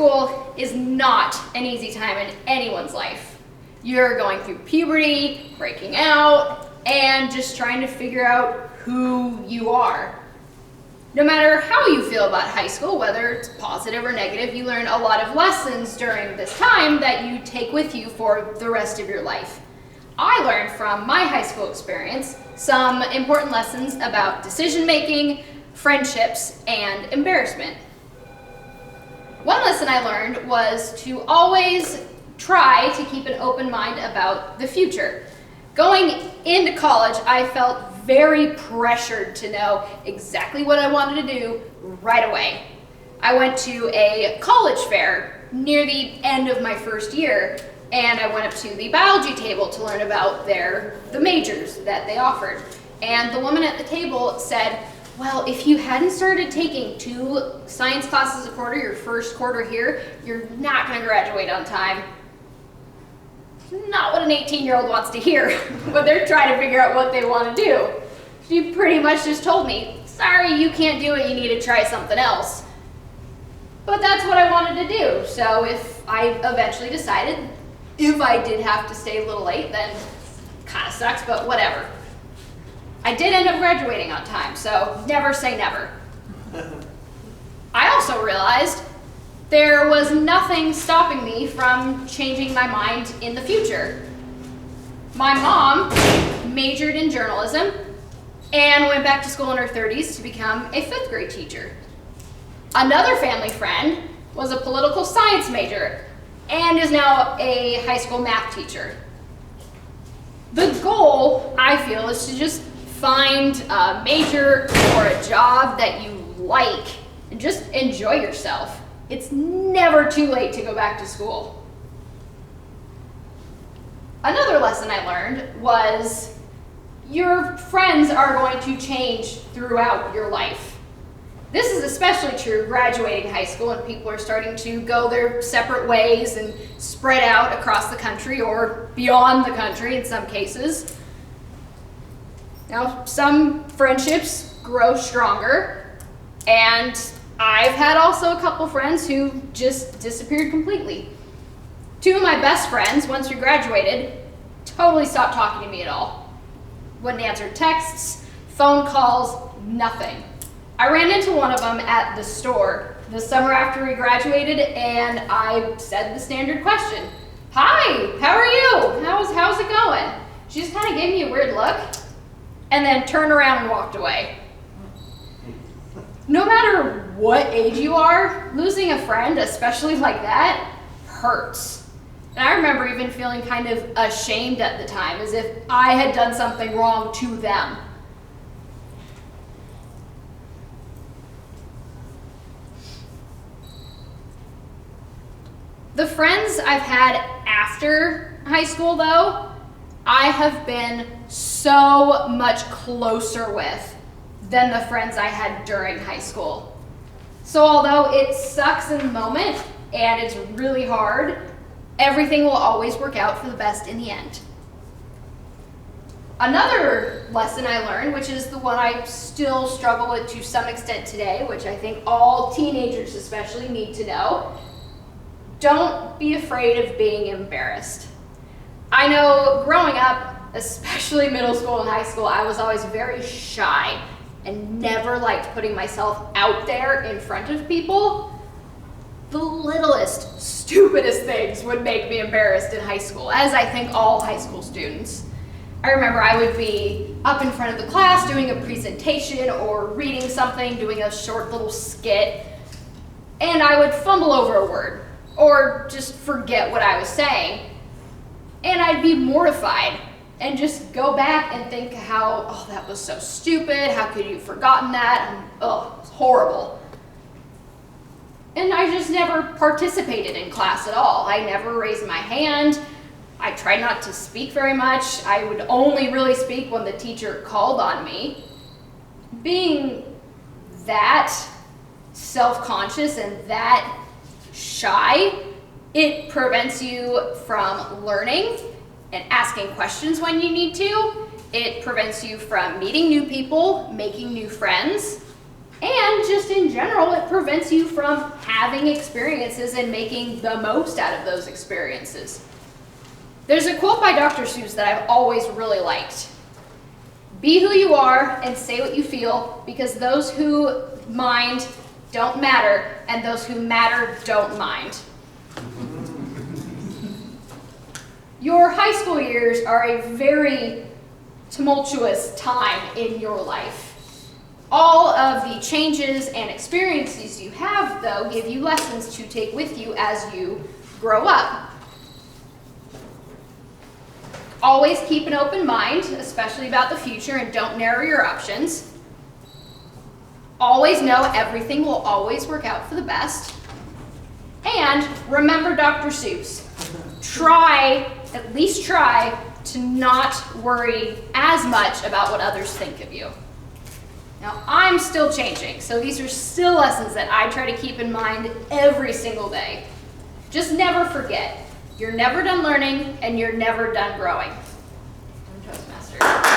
school is not an easy time in anyone's life. You're going through puberty, breaking out, and just trying to figure out who you are. No matter how you feel about high school, whether it's positive or negative, you learn a lot of lessons during this time that you take with you for the rest of your life. I learned from my high school experience some important lessons about decision making, friendships, and embarrassment. One lesson I learned was to always try to keep an open mind about the future. Going into college, I felt very pressured to know exactly what I wanted to do right away. I went to a college fair near the end of my first year, and I went up to the biology table to learn about the majors that they offered. And the woman at the table said, well, if you hadn't started taking 2 science classes a quarter, your first quarter here, you're not going to graduate on time. Not what an 18-year-old wants to hear, but they're trying to figure out what they want to do. She pretty much just told me, sorry, you can't do it, you need to try something else. But that's what I wanted to do, so if I eventually decided, if I did have to stay a little late, then kind of sucks, but whatever. I did end up graduating on time, so never say never. I also realized there was nothing stopping me from changing my mind in the future. My mom majored in journalism and went back to school in her 30s to become a 5th grade teacher. Another family friend was a political science major and is now a high school math teacher. The goal, I feel, is to just find a major or a job that you like and just enjoy yourself. It's never too late to go back to school. Another lesson I learned was your friends are going to change throughout your life. This is especially true graduating high school and people are starting to go their separate ways and spread out across the country or beyond the country in some cases. Now, some friendships grow stronger, and I've had also a couple friends who just disappeared completely. 2 of my best friends, once we graduated, totally stopped talking to me at all. Wouldn't answer texts, phone calls, nothing. I ran into one of them at the store the summer after we graduated, and I said the standard question, "Hi, how are you? How's it going?" She just kind of gave me a weird look, and then turned around and walked away. No matter what age you are, losing a friend, especially like that, hurts. And I remember even feeling kind of ashamed at the time, as if I had done something wrong to them. The friends I've had after high school, though, I have been so much closer with than the friends I had during high school. So although it sucks in the moment and it's really hard, everything will always work out for the best in the end. Another lesson I learned, which is the one I still struggle with to some extent today, which I think all teenagers especially need to know, don't be afraid of being embarrassed. I know growing up, especially middle school and high school, I was always very shy and never liked putting myself out there in front of people. The littlest, stupidest things would make me embarrassed in high school, as I think all high school students. I remember I would be up in front of the class doing a presentation or reading something, doing a short little skit, and I would fumble over a word or just forget what I was saying. And I'd be mortified and just go back and think how, oh, that was so stupid, how could you have forgotten that, and oh, it's horrible. And I just never participated in class at all. I never raised my hand. I tried not to speak very much. I would only really speak when the teacher called on me. Being that self-conscious and that shy, it prevents you from learning and asking questions when you need to. It prevents you from meeting new people, making new friends. And just in general, it prevents you from having experiences and making the most out of those experiences. There's a quote by Dr. Seuss that I've always really liked. Be who you are and say what you feel, because those who mind don't matter, and those who matter don't mind. Your high school years are a very tumultuous time in your life. All of the changes and experiences you have, though, give you lessons to take with you as you grow up. Always keep an open mind, especially about the future, and don't narrow your options. Always know everything will always work out for the best. And remember Dr. Seuss. At least try to not worry as much about what others think of you. Now, I'm still changing, so these are still lessons that I try to keep in mind every single day. Just never forget, you're never done learning and you're never done growing. I'm Toastmaster.